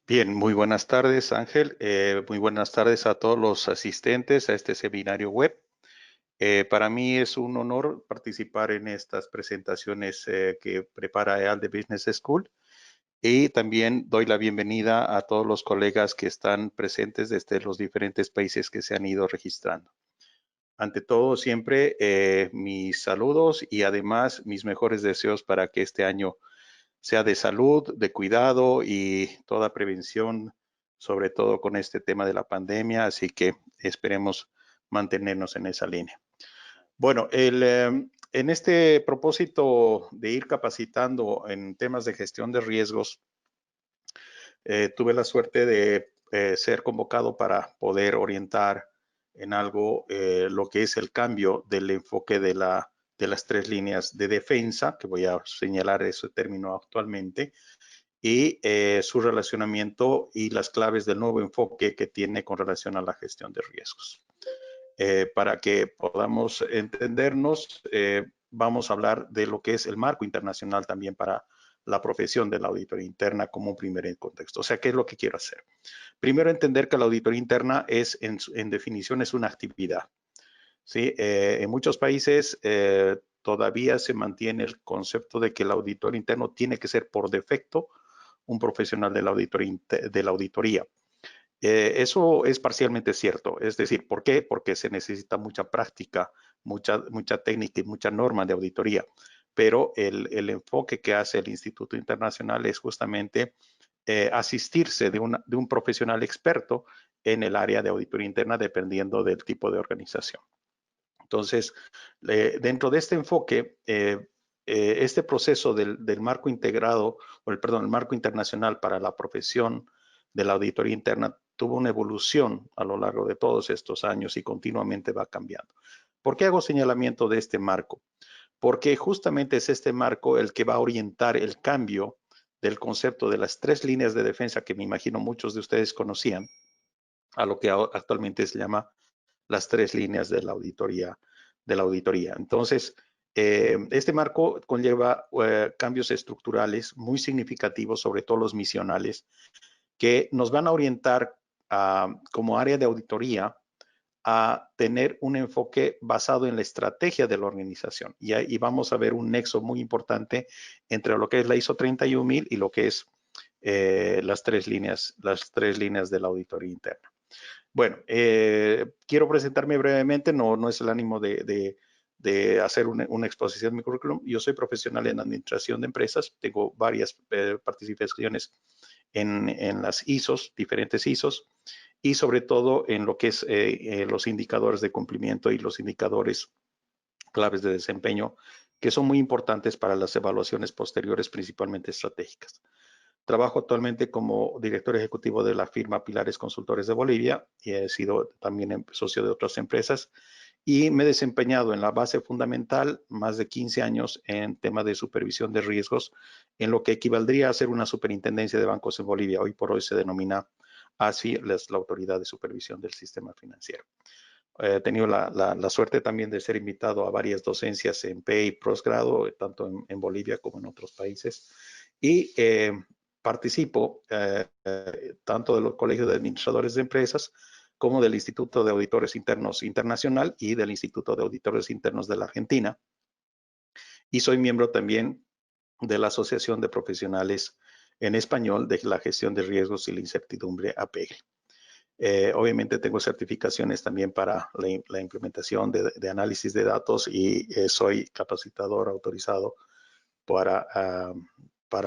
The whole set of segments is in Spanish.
Bien, muy buenas tardes, Ángel. Muy buenas tardes a todos los asistentes a este seminario web. Para mí es un honor participar en estas presentaciones que prepara EALDE Business School y también doy la bienvenida a todos los colegas que están presentes desde los diferentes países que se han ido registrando. Ante todo, siempre mis saludos y además mis mejores deseos para que este año sea de salud, de cuidado y toda prevención, sobre todo con este tema de la pandemia, así que esperemos mantenernos en esa línea. Bueno, en este propósito de ir capacitando en temas de gestión de riesgos, tuve la suerte de ser convocado para poder orientar en algo lo que es el cambio del enfoque de las tres líneas de defensa, que voy a señalar ese término actualmente, y su relacionamiento y las claves del nuevo enfoque que tiene con relación a la gestión de riesgos. Para que podamos entendernos, vamos a hablar de lo que es el marco internacional también para la profesión de la auditoría interna como un primer contexto. O sea, ¿qué es lo que quiero hacer? Primero, entender que la auditoría interna es, en definición, es una actividad. ¿Sí? En muchos países todavía se mantiene el concepto de que el auditor interno tiene que ser por defecto un profesional de la auditoría. Eso es parcialmente cierto. Es decir, ¿por qué? Porque se necesita mucha práctica, mucha técnica y mucha norma de auditoría. Pero el enfoque que hace el Instituto Internacional es justamente asistirse de un profesional experto en el área de auditoría interna dependiendo del tipo de organización. Entonces, dentro de este enfoque, este proceso del marco integrado, el marco internacional para la profesión de la auditoría interna tuvo una evolución a lo largo de todos estos años y continuamente va cambiando. ¿Por qué hago señalamiento de este marco? Porque justamente es este marco el que va a orientar el cambio del concepto de las tres líneas de defensa que me imagino muchos de ustedes conocían a lo que actualmente se llama las tres líneas de la auditoría. Entonces, este marco conlleva cambios estructurales muy significativos, sobre todo los misionales, que nos van a orientar como área de auditoría a tener un enfoque basado en la estrategia de la organización. Y ahí vamos a ver un nexo muy importante entre lo que es la ISO 31000 y lo que es las tres líneas de la auditoría interna. Bueno, quiero presentarme brevemente, no es el ánimo de hacer una exposición de mi currículum. Yo soy profesional en administración de empresas, tengo varias participaciones en las ISOs, diferentes ISOs, y sobre todo en lo que es los indicadores de cumplimiento y los indicadores claves de desempeño, que son muy importantes para las evaluaciones posteriores, principalmente estratégicas. Trabajo actualmente como director ejecutivo de la firma Pilares Consultores de Bolivia y he sido también socio de otras empresas y me he desempeñado en la base fundamental más de 15 años en tema de supervisión de riesgos, en lo que equivaldría a ser una superintendencia de bancos en Bolivia. Hoy por hoy se denomina ASFI, la Autoridad de Supervisión del Sistema Financiero. He tenido la suerte también de ser invitado a varias docencias en PE y posgrado, tanto en Bolivia como en otros países. Y participo tanto de los colegios de administradores de empresas como del Instituto de Auditores Internos Internacional y del Instituto de Auditores Internos de la Argentina. Y soy miembro también de la Asociación de Profesionales en Español de la Gestión de Riesgos y la Incertidumbre, APEGRI. Obviamente tengo certificaciones también para la implementación de análisis de datos y soy capacitador autorizado para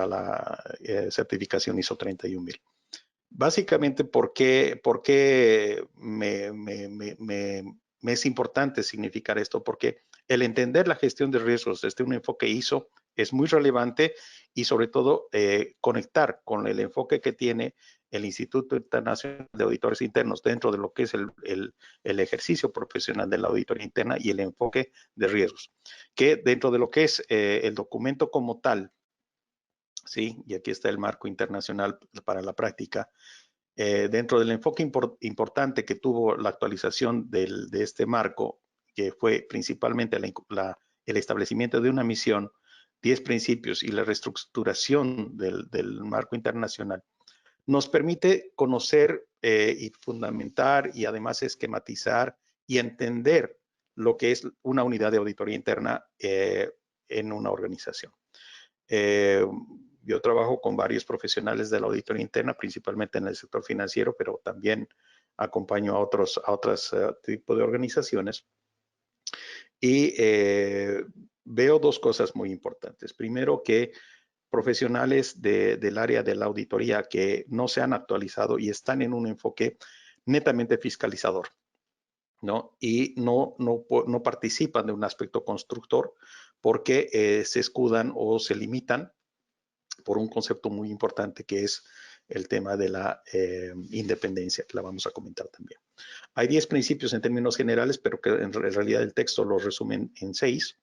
la certificación ISO 31000. Básicamente, ¿por qué me es importante significar esto? Porque el entender la gestión de riesgos desde un enfoque ISO es muy relevante y sobre todo conectar con el enfoque que tiene el Instituto Internacional de Auditores Internos dentro de lo que es el ejercicio profesional de la auditoría interna y el enfoque de riesgos, que dentro de lo que es el documento como tal, ¿sí? Y aquí está el marco internacional para la práctica. Dentro del enfoque importante que tuvo la actualización de este marco, que fue principalmente el establecimiento de una misión, 10 principios y la reestructuración del marco internacional, nos permite conocer y fundamentar y además esquematizar y entender lo que es una unidad de auditoría interna en una organización. Yo trabajo con varios profesionales de la auditoría interna, principalmente en el sector financiero, pero también acompaño a otros tipos de organizaciones. Y veo dos cosas muy importantes. Primero, que profesionales del área de la auditoría que no se han actualizado y están en un enfoque netamente fiscalizador, ¿no? Y no participan de un aspecto constructor porque se escudan o se limitan por un concepto muy importante que es el tema de la independencia, que la vamos a comentar también. Hay 10 principios en términos generales, pero que en realidad el texto los resumen en 6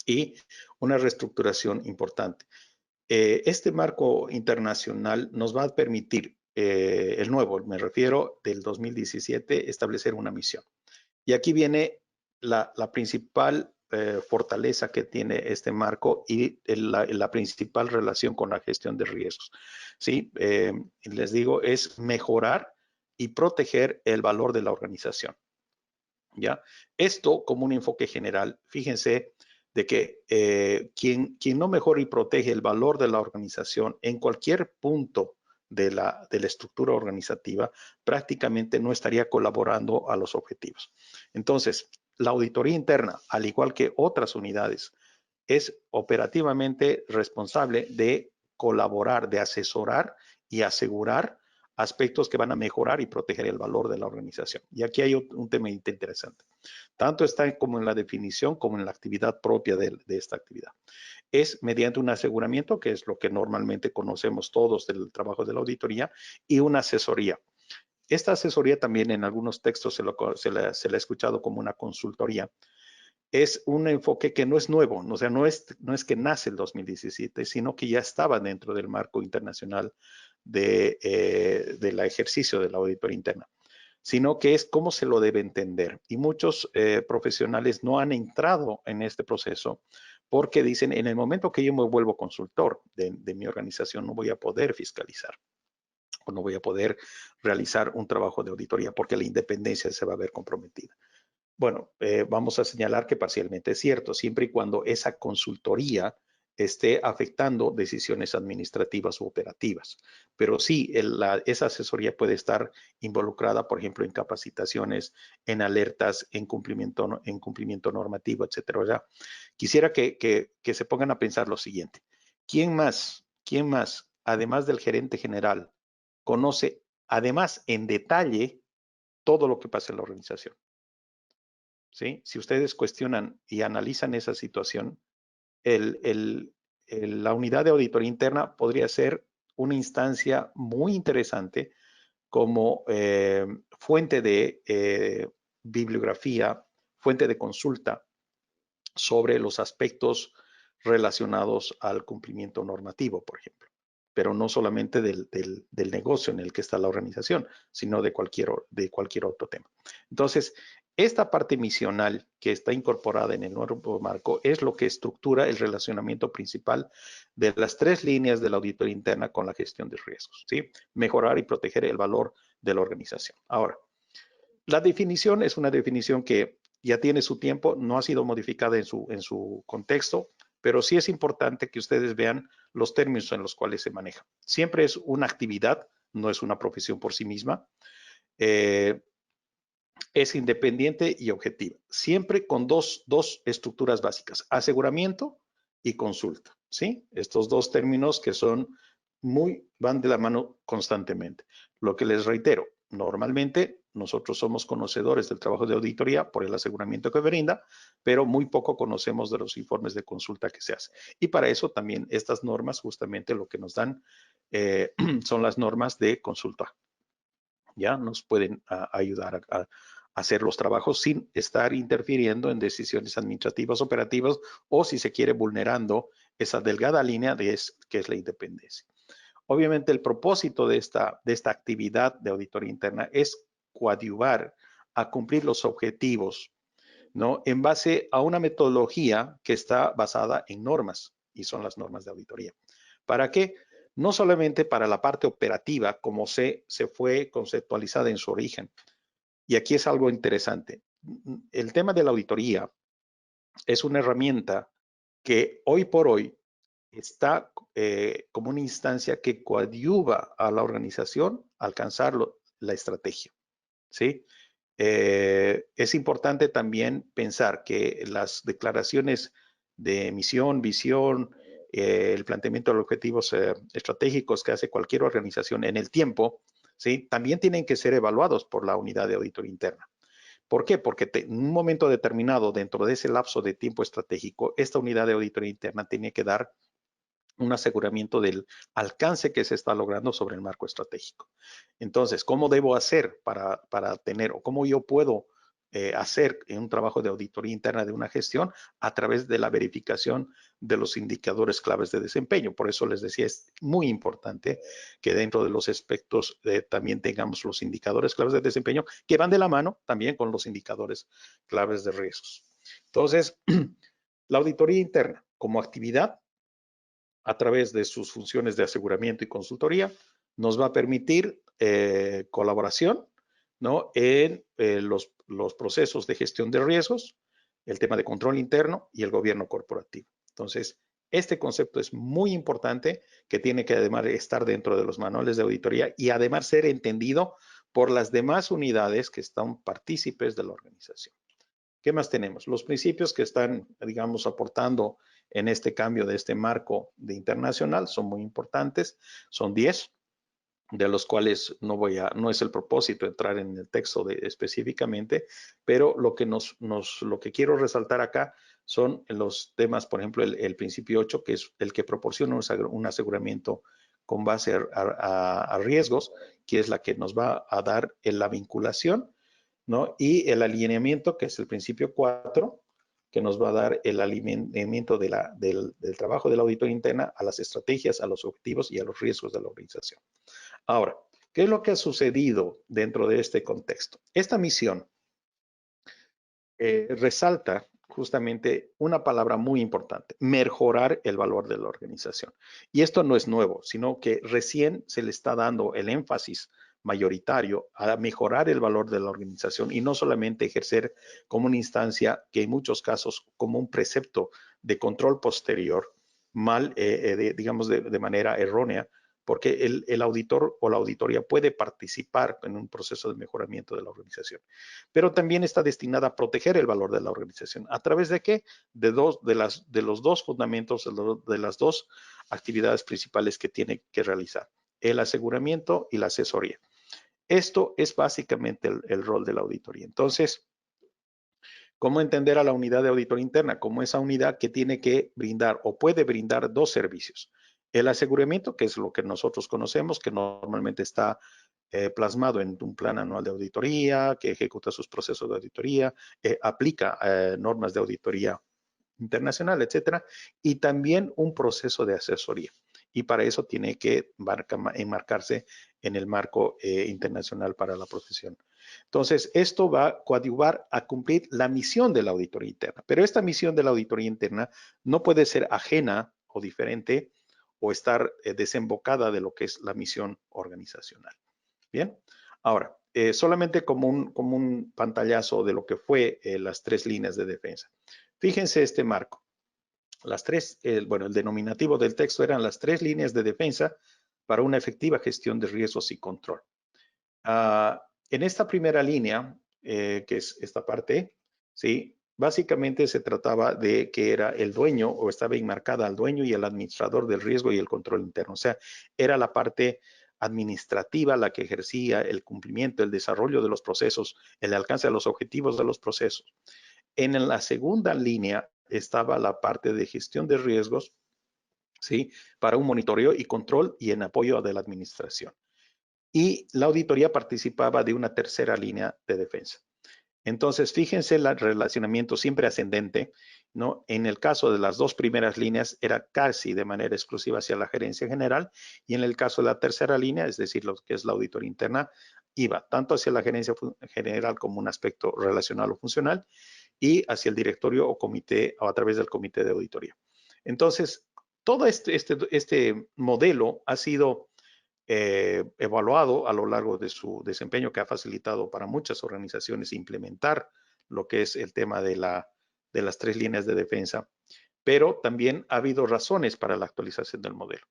y una reestructuración importante. Este marco internacional nos va a permitir, el nuevo, me refiero del 2017, establecer una misión. Y aquí viene la principal fortaleza que tiene este marco y la principal relación con la gestión de riesgos. ¿Sí? Les digo, es mejorar y proteger el valor de la organización. ¿Ya? Esto como un enfoque general, fíjense de que quien no mejora y protege el valor de la organización en cualquier punto de la estructura organizativa, prácticamente no estaría colaborando a los objetivos. Entonces, la auditoría interna, al igual que otras unidades, es operativamente responsable de colaborar, de asesorar y asegurar aspectos que van a mejorar y proteger el valor de la organización. Y aquí hay un tema interesante. Tanto está como en la definición como en la actividad propia de esta actividad. Es mediante un aseguramiento, que es lo que normalmente conocemos todos del trabajo de la auditoría, y una asesoría. Esta asesoría también en algunos textos se la ha escuchado como una consultoría. Es un enfoque que no es nuevo, o sea, no es que nace el 2017, sino que ya estaba dentro del marco internacional del ejercicio de la auditoría interna, sino que es cómo se lo debe entender. Y muchos profesionales no han entrado en este proceso porque dicen, en el momento que yo me vuelvo consultor de mi organización, no voy a poder fiscalizar o no voy a poder realizar un trabajo de auditoría porque la independencia se va a ver comprometida. Bueno, vamos a señalar que parcialmente es cierto, siempre y cuando esa consultoría esté afectando decisiones administrativas u operativas. Pero sí, esa asesoría puede estar involucrada, por ejemplo, en capacitaciones, en alertas, en cumplimiento normativo, etcétera. O sea, quisiera que se pongan a pensar lo siguiente. ¿Quién más, además del gerente general, conoce, además, en detalle, todo lo que pasa en la organización? ¿Sí? Si ustedes cuestionan y analizan esa situación, la unidad de auditoría interna podría ser una instancia muy interesante como fuente de bibliografía, fuente de consulta sobre los aspectos relacionados al cumplimiento normativo, por ejemplo, pero no solamente del negocio en el que está la organización, sino de cualquier otro tema. Entonces, esta parte misional que está incorporada en el nuevo marco es lo que estructura el relacionamiento principal de las 3 líneas de la auditoría interna con la gestión de riesgos, ¿sí? Mejorar y proteger el valor de la organización. Ahora, la definición es una definición que ya tiene su tiempo, no ha sido modificada en su contexto, pero sí es importante que ustedes vean los términos en los cuales se maneja. Siempre es una actividad, no es una profesión por sí misma. Es independiente y objetiva, siempre con dos estructuras básicas, aseguramiento y consulta, ¿sí? Estos dos términos que van de la mano constantemente. Lo que les reitero, normalmente nosotros somos conocedores del trabajo de auditoría por el aseguramiento que brinda, pero muy poco conocemos de los informes de consulta que se hace. Y para eso también estas normas justamente lo que nos dan son las normas de consulta. Ya nos pueden ayudar a hacer los trabajos sin estar interfiriendo en decisiones administrativas, operativas o, si se quiere, vulnerando esa delgada línea que es la independencia. Obviamente, el propósito de esta actividad de auditoría interna es coadyuvar a cumplir los objetivos, ¿no? En base a una metodología que está basada en normas, y son las normas de auditoría. ¿Para qué? no solamente para la parte operativa como se fue conceptualizada en su origen. Y aquí es algo interesante. El tema de la auditoría es una herramienta que hoy por hoy está como una instancia que coadyuva a la organización a alcanzar la estrategia, ¿sí? Es importante también pensar que las declaraciones de misión, visión, el planteamiento de objetivos estratégicos que hace cualquier organización en el tiempo, ¿sí? También tienen que ser evaluados por la unidad de auditoría interna. ¿Por qué? Porque en un momento determinado, dentro de ese lapso de tiempo estratégico, esta unidad de auditoría interna tiene que dar un aseguramiento del alcance que se está logrando sobre el marco estratégico. Entonces, ¿cómo debo hacer para tener o cómo yo puedo hacer un trabajo de auditoría interna de una gestión a través de la verificación de los indicadores claves de desempeño? Por eso les decía, es muy importante que dentro de los aspectos también tengamos los indicadores claves de desempeño que van de la mano también con los indicadores claves de riesgos. Entonces, la auditoría interna como actividad a través de sus funciones de aseguramiento y consultoría, nos va a permitir colaboración, ¿no? En los procesos de gestión de riesgos, el tema de control interno y el gobierno corporativo. Entonces, este concepto es muy importante, que tiene que además estar dentro de los manuales de auditoría y además ser entendido por las demás unidades que están partícipes de la organización. ¿Qué más tenemos? Los principios que están, digamos, aportando en este cambio de este marco de internacional son muy importantes. Son 10, de los cuales no es el propósito entrar en el texto específicamente, pero lo que quiero resaltar acá son los temas, por ejemplo, el principio 8, que es el que proporciona un aseguramiento con base a riesgos, que es la que nos va a dar la vinculación, ¿no? Y el alineamiento, que es el principio 4, que nos va a dar el alineamiento del trabajo de la auditoría interna a las estrategias, a los objetivos y a los riesgos de la organización. Ahora, ¿qué es lo que ha sucedido dentro de este contexto? Esta misión resalta justamente una palabra muy importante: mejorar el valor de la organización. Y esto no es nuevo, sino que recién se le está dando el énfasis mayoritario a mejorar el valor de la organización y no solamente ejercer como una instancia que en muchos casos como un precepto de control posterior, digamos de manera errónea, porque el auditor o la auditoría puede participar en un proceso de mejoramiento de la organización, pero también está destinada a proteger el valor de la organización. ¿A través de qué? De los dos fundamentos, de las dos actividades principales que tiene que realizar: el aseguramiento y la asesoría. Esto es básicamente el rol de la auditoría. Entonces, ¿cómo entender a la unidad de auditoría interna? Como esa unidad que tiene que brindar o puede brindar dos servicios: el aseguramiento, que es lo que nosotros conocemos, que normalmente está plasmado en un plan anual de auditoría, que ejecuta sus procesos de auditoría, aplica normas de auditoría internacional, etcétera, y también un proceso de asesoría. Y para eso tiene que enmarcarse en el marco internacional para la profesión. Entonces, esto va a coadyuvar a cumplir la misión de la auditoría interna, pero esta misión de la auditoría interna no puede ser ajena o diferente o estar desembocada de lo que es la misión organizacional. Bien, ahora, solamente como un pantallazo de lo que fue las tres líneas de defensa. Fíjense este marco. Las tres, bueno, el denominativo del texto eran las tres líneas de defensa para una efectiva gestión de riesgos y control. En esta primera línea, que es esta parte, ¿sí? Básicamente se trataba de que era el dueño, o estaba enmarcada al dueño y el administrador del riesgo y el control interno. O sea, era la parte administrativa la que ejercía el cumplimiento, el desarrollo de los procesos, el alcance de los objetivos de los procesos. En la segunda línea estaba la parte de gestión de riesgos, ¿sí? Para un monitoreo y control y en apoyo de la administración. Y la auditoría participaba de una tercera línea de defensa. Entonces, fíjense el relacionamiento siempre ascendente, ¿no? En el caso de las dos primeras líneas era casi de manera exclusiva hacia la gerencia general, y en el caso de la tercera línea, es decir, lo que es la auditoría interna, iba tanto hacia la gerencia general como un aspecto relacional o funcional, y hacia el directorio o comité, o a través del comité de auditoría. Entonces, todo este modelo ha sido evaluado a lo largo de su desempeño, que ha facilitado para muchas organizaciones implementar lo que es el tema de las 3 líneas de defensa, pero también ha habido razones para la actualización del modelo.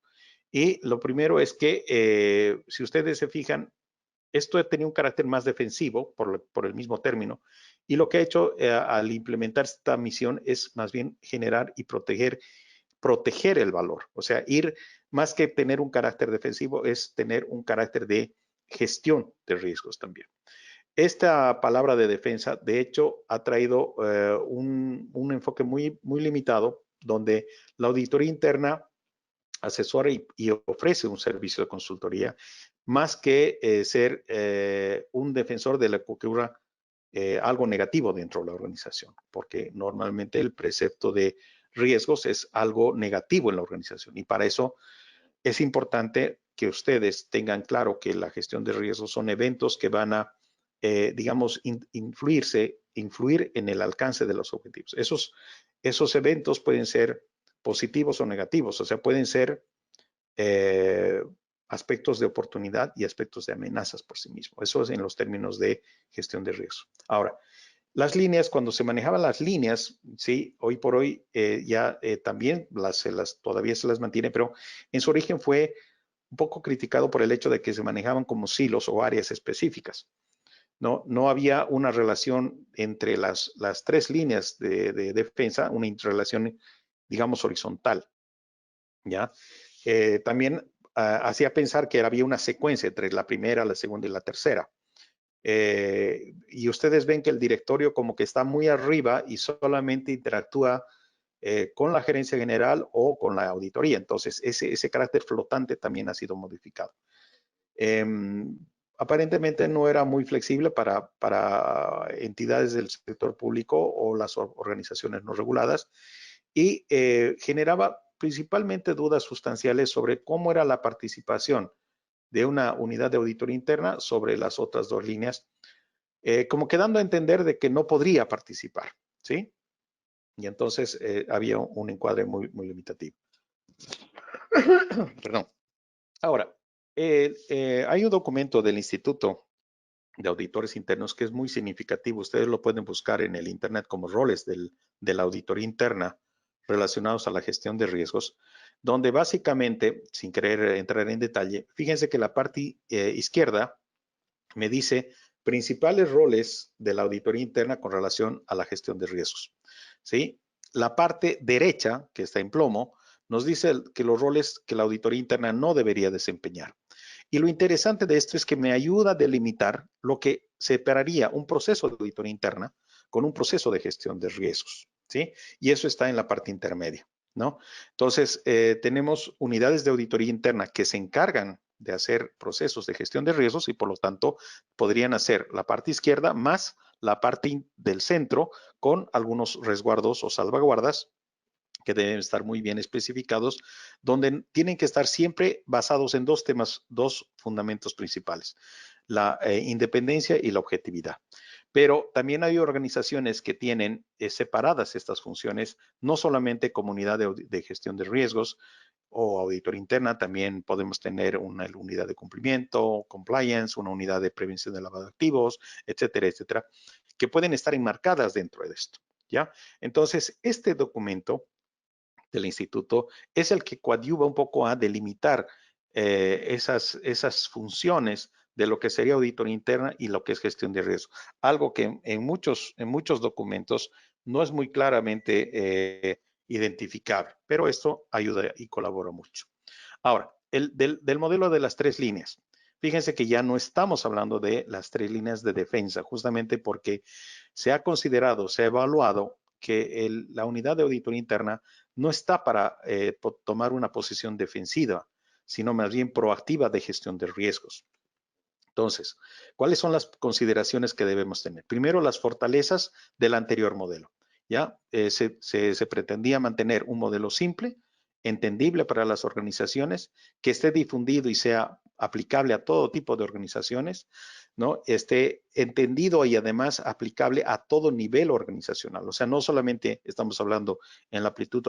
Y lo primero es que, si ustedes se fijan, esto tenía un carácter más defensivo por el mismo término, y lo que ha hecho al implementar esta misión es más bien generar y proteger el valor. O sea, ir más que tener un carácter defensivo, es tener un carácter de gestión de riesgos también. Esta palabra de defensa, de hecho, ha traído un enfoque muy limitado, donde la auditoría interna asesora y ofrece un servicio de consultoría, más que ser un defensor de la que ocurra algo negativo dentro de la organización, porque normalmente el precepto de riesgos es algo negativo en la organización, y para eso es importante que ustedes tengan claro que la gestión de riesgos son eventos que van a, digamos, influir en el alcance de los objetivos. Esos eventos pueden ser positivos o negativos, o sea, pueden ser aspectos de oportunidad y aspectos de amenazas por sí mismo. Eso es en los términos de gestión de riesgo. Ahora, las líneas, cuando se manejaban las líneas, sí, hoy por hoy ya también todavía se las mantiene, pero en su origen fue un poco criticado por el hecho de que se manejaban como silos o áreas específicas. No había una relación entre las 3 líneas de defensa, una interrelación, digamos, horizontal, ¿ya? También hacía pensar que había una secuencia entre la primera, la segunda y la tercera. Y ustedes ven que el directorio como que está muy arriba y solamente interactúa con la gerencia general o con la auditoría. Entonces, ese carácter flotante también ha sido modificado. Aparentemente no era muy flexible para entidades del sector público o las organizaciones no reguladas, y generaba principalmente dudas sustanciales sobre cómo era la participación de una unidad de auditoría interna sobre las otras 2 líneas, como quedando a entender de que no podría participar, ¿sí? Y entonces había un encuadre muy limitativo. Perdón. Ahora, hay un documento del Instituto de Auditores Internos que es muy significativo. Ustedes lo pueden buscar en el Internet como roles de la auditoría interna relacionados a la gestión de riesgos, donde básicamente, sin querer entrar en detalle, fíjense que la parte izquierda me dice principales roles de la auditoría interna con relación a la gestión de riesgos, ¿sí? La parte derecha, que está en plomo, nos dice que los roles que la auditoría interna no debería desempeñar. Y lo interesante de esto es que me ayuda a delimitar lo que separaría un proceso de auditoría interna con un proceso de gestión de riesgos, ¿sí? Y eso está en la parte intermedia, ¿no? Entonces, tenemos unidades de auditoría interna que se encargan de hacer procesos de gestión de riesgos y por lo tanto podrían hacer la parte izquierda más la parte del centro con algunos resguardos o salvaguardas que deben estar muy bien especificados, donde tienen que estar siempre basados en 2 temas, 2 fundamentos principales, la independencia y la objetividad. Pero también hay organizaciones que tienen separadas estas funciones, no solamente comunidad de gestión de riesgos o auditoría interna, también podemos tener una unidad de cumplimiento, compliance, una unidad de prevención de lavado de activos, etcétera, etcétera, que pueden estar enmarcadas dentro de esto, ¿ya? Entonces, este documento del instituto es el que coadyuva un poco a delimitar esas funciones de lo que sería auditoría interna y lo que es gestión de riesgo. Algo que en muchos documentos no es muy claramente identificable, pero esto ayuda y colabora mucho. Ahora, del modelo de las 3 líneas. Fíjense que ya no estamos hablando de las 3 líneas de defensa, justamente porque se ha considerado, se ha evaluado que la unidad de auditoría interna no está para tomar una posición defensiva, sino más bien proactiva de gestión de riesgos. Entonces, ¿cuáles son las consideraciones que debemos tener? Primero, las fortalezas del anterior modelo. ¿Ya? Se pretendía mantener un modelo simple, entendible para las organizaciones, que esté difundido y sea aplicable a todo tipo de organizaciones, ¿no? Esté entendido y además aplicable a todo nivel organizacional. O sea, no solamente estamos hablando en la amplitud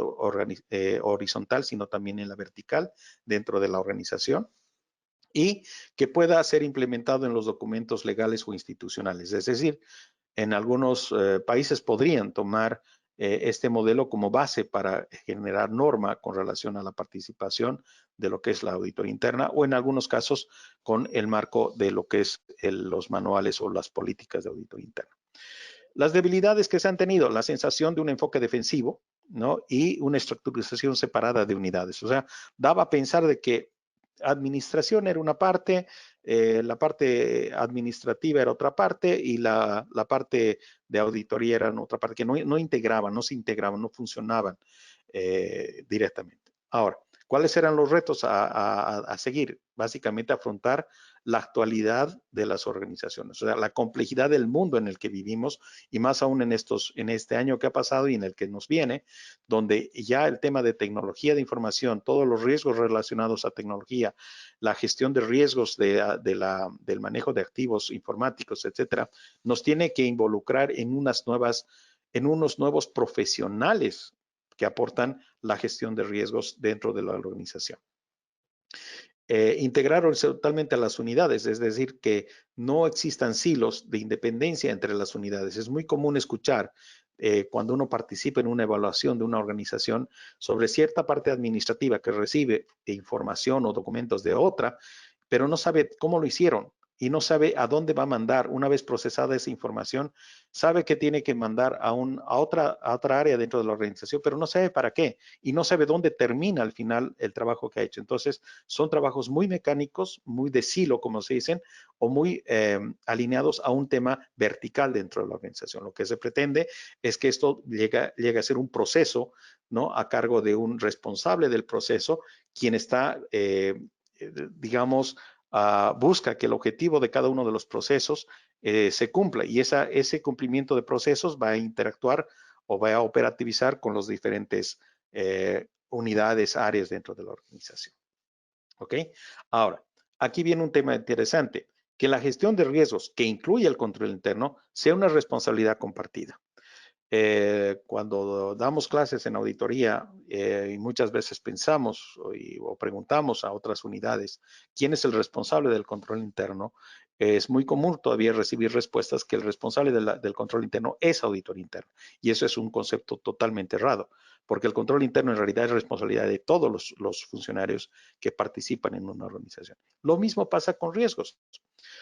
horizontal, sino también en la vertical dentro de la organización y que pueda ser implementado en los documentos legales o institucionales. Es decir, en algunos países podrían tomar este modelo como base para generar norma con relación a la participación de lo que es la auditoría interna o en algunos casos con el marco de lo que es los manuales o las políticas de auditoría interna. Las debilidades que se han tenido, la sensación de un enfoque defensivo, ¿no? Y una estructurización separada de unidades. O sea, daba a pensar de que administración era una parte, la parte administrativa era otra parte y la parte de auditoría era otra parte, que no integraban, no se integraban, no funcionaban directamente. Ahora, ¿cuáles eran los retos a seguir? Básicamente afrontar la actualidad de las organizaciones, o sea, la complejidad del mundo en el que vivimos y más aún en este año que ha pasado y en el que nos viene, donde ya el tema de tecnología de información, todos los riesgos relacionados a tecnología, la gestión de riesgos del manejo de activos informáticos, etcétera, nos tiene que involucrar en unos nuevos profesionales que aportan la gestión de riesgos dentro de la organización. Integraron totalmente a las unidades, es decir, que no existan silos de independencia entre las unidades. Es muy común escuchar cuando uno participa en una evaluación de una organización sobre cierta parte administrativa que recibe información o documentos de otra, pero no sabe cómo lo hicieron y no sabe a dónde va a mandar una vez procesada esa información, sabe que tiene que mandar a otra área dentro de la organización, pero no sabe para qué y no sabe dónde termina al final el trabajo que ha hecho. Entonces, son trabajos muy mecánicos, muy de silo, como se dicen, o muy alineados a un tema vertical dentro de la organización. Lo que se pretende es que esto llegue a ser un proceso, ¿no? A cargo de un responsable del proceso, quien está, digamos, busca que el objetivo de cada uno de los procesos se cumpla y ese cumplimiento de procesos va a interactuar o va a operativizar con los diferentes unidades, áreas dentro de la organización. ¿Ok? Ahora, aquí viene un tema interesante, que la gestión de riesgos que incluye el control interno sea una responsabilidad compartida. Cuando damos clases en auditoría y muchas veces pensamos o preguntamos a otras unidades quién es el responsable del control interno, es muy común todavía recibir respuestas que el responsable del control interno es auditor interno. Y eso es un concepto totalmente errado, porque el control interno en realidad es responsabilidad de todos los funcionarios que participan en una organización. Lo mismo pasa con riesgos.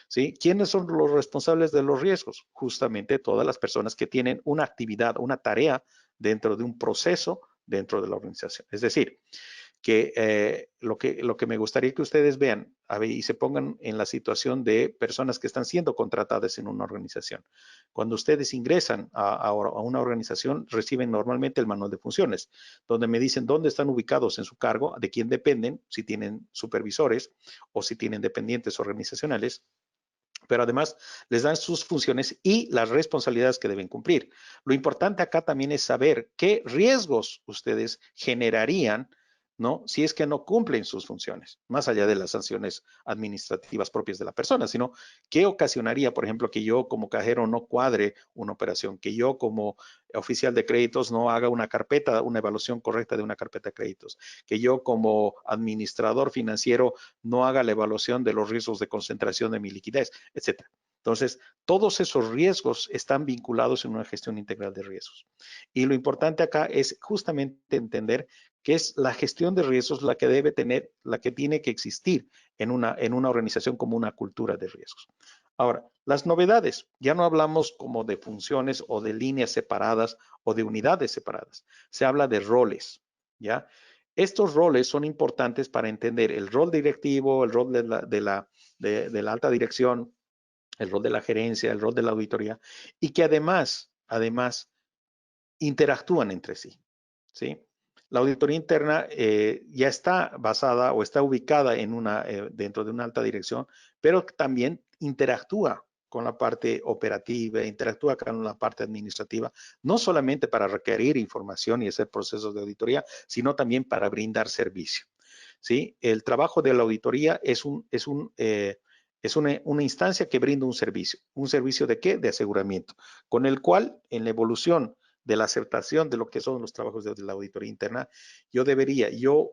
¿Sí? ¿Quiénes son los responsables de los riesgos? Justamente todas las personas que tienen una actividad, una tarea dentro de un proceso dentro de la organización. Es decir, que lo que me gustaría que ustedes vean y se pongan en la situación de personas que están siendo contratadas en una organización. Cuando ustedes ingresan a una organización, reciben normalmente el manual de funciones, donde me dicen dónde están ubicados en su cargo, de quién dependen, si tienen supervisores o si tienen dependientes organizacionales, pero además les dan sus funciones y las responsabilidades que deben cumplir. Lo importante acá también es saber qué riesgos ustedes generarían, ¿no? Si es que no cumplen sus funciones, más allá de las sanciones administrativas propias de la persona, sino qué ocasionaría, por ejemplo, que yo como cajero no cuadre una operación, que yo como oficial de créditos no haga una carpeta, una evaluación correcta de una carpeta de créditos, que yo como administrador financiero no haga la evaluación de los riesgos de concentración de mi liquidez, etcétera. Entonces, todos esos riesgos están vinculados en una gestión integral de riesgos. Y lo importante acá es justamente entender que es la gestión de riesgos la que debe tener, la que tiene que existir en una organización como una cultura de riesgos. Ahora, las novedades, ya no hablamos como de funciones o de líneas separadas o de unidades separadas, se habla de roles, ¿ya? Estos roles son importantes para entender el rol directivo, el rol de la alta dirección, el rol de la gerencia, el rol de la auditoría, y que además interactúan entre sí, ¿sí? La auditoría interna ya está basada o está ubicada dentro de una alta dirección, pero también interactúa con la parte operativa, interactúa con la parte administrativa, no solamente para requerir información y hacer procesos de auditoría, sino también para brindar servicio. ¿Sí? El trabajo de la auditoría Es una instancia que brinda un servicio. ¿Un servicio de qué? De aseguramiento, con el cual en la evolución de la aceptación de lo que son los trabajos de la auditoría interna, yo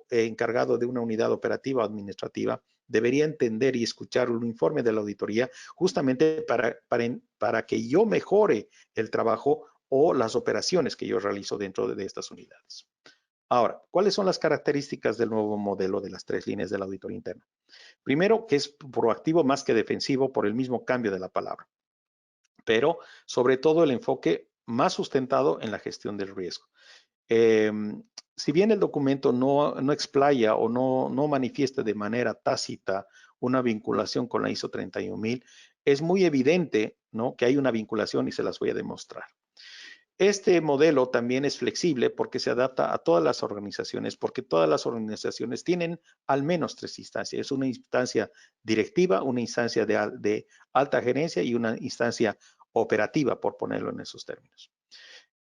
encargado de una unidad operativa o administrativa, debería entender y escuchar un informe de la auditoría justamente para que yo mejore el trabajo o las operaciones que yo realizo dentro de estas unidades. Ahora, ¿cuáles son las características del nuevo modelo de las 3 líneas de la auditoría interna? Primero, que es proactivo más que defensivo por el mismo cambio de la palabra, pero sobre todo el enfoque más sustentado en la gestión del riesgo. Eh, si bien el documento no explaya o no manifiesta de manera tácita una vinculación con la ISO 31000, es muy evidente, ¿no?, que hay una vinculación y se las voy a demostrar. Este modelo también es flexible porque se adapta a todas las organizaciones, porque todas las organizaciones tienen al menos 3 instancias. Es una instancia directiva, una instancia de alta gerencia y una instancia operativa, por ponerlo en esos términos.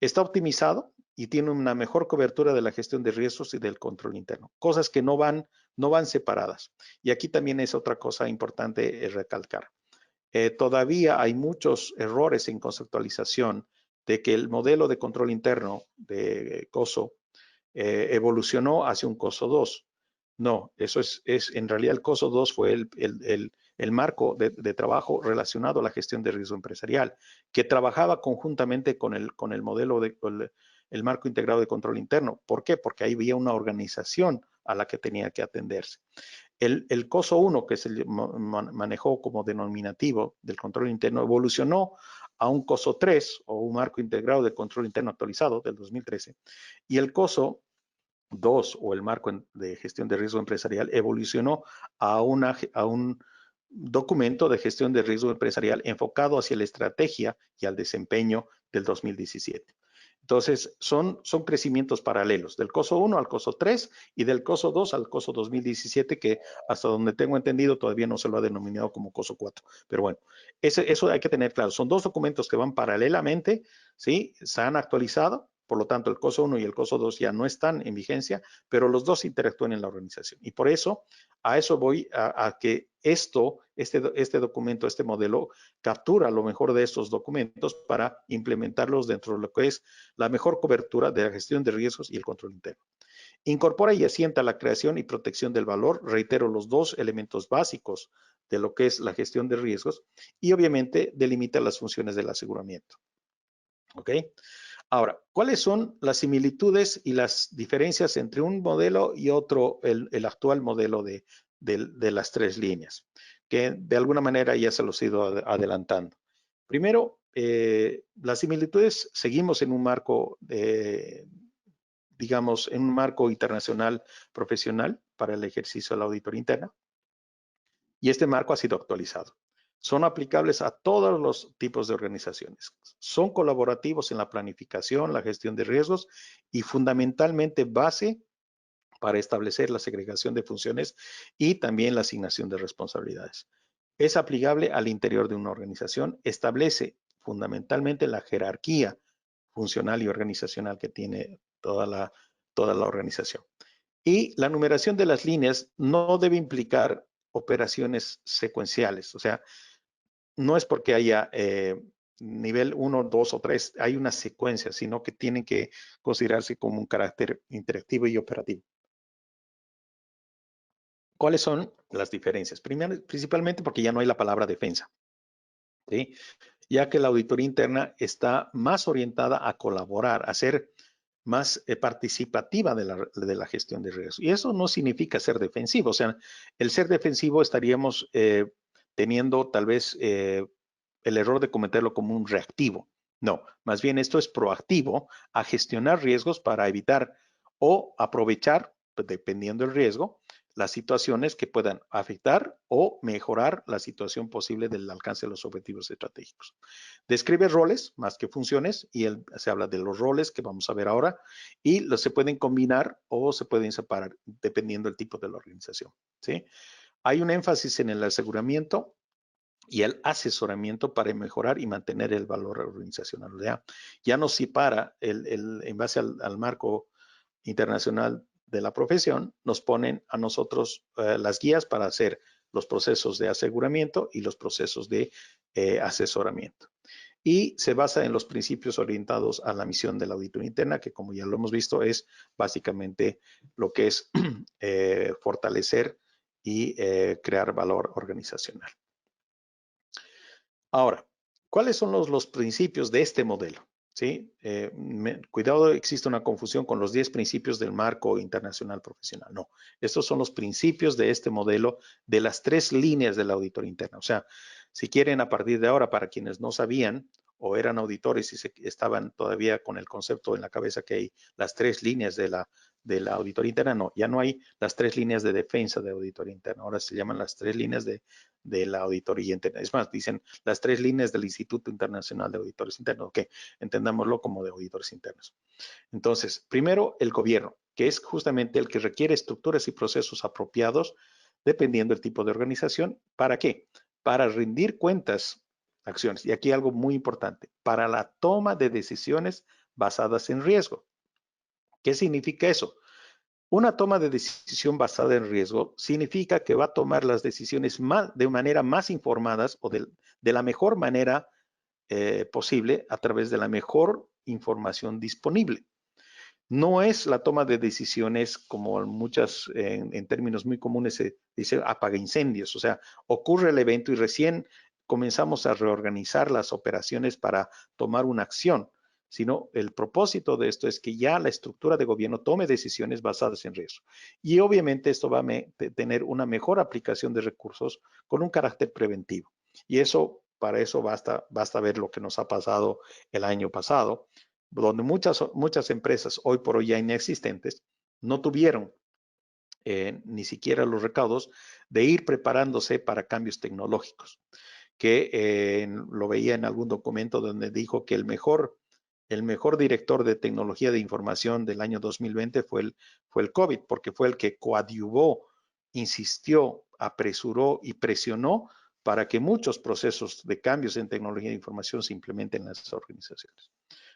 Está optimizado y tiene una mejor cobertura de la gestión de riesgos y del control interno, cosas que no van separadas. Y aquí también es otra cosa importante recalcar. Todavía hay muchos errores en conceptualización de que el modelo de control interno de COSO evolucionó hacia un COSO 2. No, eso es en realidad el COSO 2 fue el marco de trabajo relacionado a la gestión de riesgo empresarial, que trabajaba conjuntamente con el modelo el marco integrado de control interno. ¿Por qué? Porque ahí había una organización a la que tenía que atenderse. El COSO 1, que se manejó como denominativo del control interno, evolucionó a un COSO 3 o un marco integrado de control interno actualizado del 2013. Y el COSO 2 o el marco de gestión de riesgo empresarial evolucionó a un documento de gestión de riesgo empresarial enfocado hacia la estrategia y al desempeño del 2017. Entonces, son crecimientos paralelos, del COSO 1 al COSO 3 y del COSO 2 al COSO 2017, que hasta donde tengo entendido todavía no se lo ha denominado como COSO 4. Pero bueno, eso hay que tener claro. Son 2 documentos que van paralelamente, ¿sí? Se han actualizado, por lo tanto el COSO 1 y el COSO 2 ya no están en vigencia, pero los dos interactúan en la organización. Y por eso, a eso voy a que este documento, este modelo, captura lo mejor de estos documentos para implementarlos dentro de lo que es la mejor cobertura de la gestión de riesgos y el control interno. Incorpora y asienta la creación y protección del valor, reitero, los 2 elementos básicos de lo que es la gestión de riesgos, y obviamente delimita las funciones del aseguramiento. ¿Ok? Ahora, ¿cuáles son las similitudes y las diferencias entre un modelo y otro, el actual modelo de las 3 líneas? Que de alguna manera ya se los he ido adelantando. Primero, las similitudes, seguimos en un marco, digamos, en un marco internacional profesional para el ejercicio de la auditoría interna, y este marco ha sido actualizado. Son aplicables a todos los tipos de organizaciones. Son colaborativos en la planificación, la gestión de riesgos y fundamentalmente base para establecer la segregación de funciones y también la asignación de responsabilidades. Es aplicable al interior de una organización, establece fundamentalmente la jerarquía funcional y organizacional que tiene toda la organización. Y la numeración de las líneas no debe implicar operaciones secuenciales, o sea, no es porque haya nivel 1, 2 o 3, hay una secuencia, sino que tienen que considerarse como un carácter interactivo y operativo. ¿Cuáles son las diferencias? Primero, principalmente porque ya no hay la palabra defensa, ¿sí? Ya que la auditoría interna está más orientada a colaborar, a ser más participativa de la gestión de riesgos. Y eso no significa ser defensivo. O sea, el ser defensivo estaríamos teniendo tal vez el error de cometerlo como un reactivo. No, más bien esto es proactivo a gestionar riesgos para evitar o aprovechar, dependiendo del riesgo, las situaciones que puedan afectar o mejorar la situación posible del alcance de los objetivos estratégicos. Describe roles más que funciones y se habla de los roles que vamos a ver ahora y se pueden combinar o se pueden separar dependiendo del tipo de la organización, ¿sí? Hay un énfasis en el aseguramiento y el asesoramiento para mejorar y mantener el valor organizacional. Ya nos separa en base al marco internacional de la profesión, nos ponen a nosotros las guías para hacer los procesos de aseguramiento y los procesos de asesoramiento. Y se basa en los principios orientados a la misión de la auditoría interna, que como ya lo hemos visto es básicamente lo que es fortalecer y crear valor organizacional. Ahora, ¿cuáles son los principios de este modelo? ¿Sí? Cuidado, existe una confusión con los 10 principios del marco internacional profesional. No, estos son los principios de este modelo de las 3 líneas de la auditoría interna. O sea, si quieren a partir de ahora, para quienes no sabían o eran auditores y estaban todavía con el concepto en la cabeza que hay las 3 líneas de la auditoría interna, no, ya no hay las 3 líneas de defensa de auditoría interna, ahora se llaman las 3 líneas de la auditoría interna. Es más, dicen las 3 líneas del Instituto Internacional de Auditores Internos, que entendámoslo como de auditores internos. Entonces, primero, el gobierno, que es justamente el que requiere estructuras y procesos apropiados dependiendo del tipo de organización. ¿Para qué? Para rendir cuentas, acciones. Y aquí algo muy importante, para la toma de decisiones basadas en riesgo. ¿Qué significa eso? Una toma de decisión basada en riesgo significa que va a tomar las decisiones de manera más informadas o de la mejor manera posible a través de la mejor información disponible. No es la toma de decisiones como muchas, en términos muy comunes se dice apaga incendios, o sea, ocurre el evento y recién comenzamos a reorganizar las operaciones para tomar una acción, sino el propósito de esto es que ya la estructura de gobierno tome decisiones basadas en riesgo. Y obviamente esto va a tener una mejor aplicación de recursos con un carácter preventivo. Y eso, para eso basta ver lo que nos ha pasado el año pasado, donde muchas empresas hoy por hoy ya inexistentes no tuvieron ni siquiera los recaudos de ir preparándose para cambios tecnológicos, que lo veía en algún documento donde dijo que el mejor director de tecnología de información del año 2020 fue el COVID, porque fue el que coadyuvó, insistió, apresuró y presionó para que muchos procesos de cambios en tecnología de información se implementen en las organizaciones.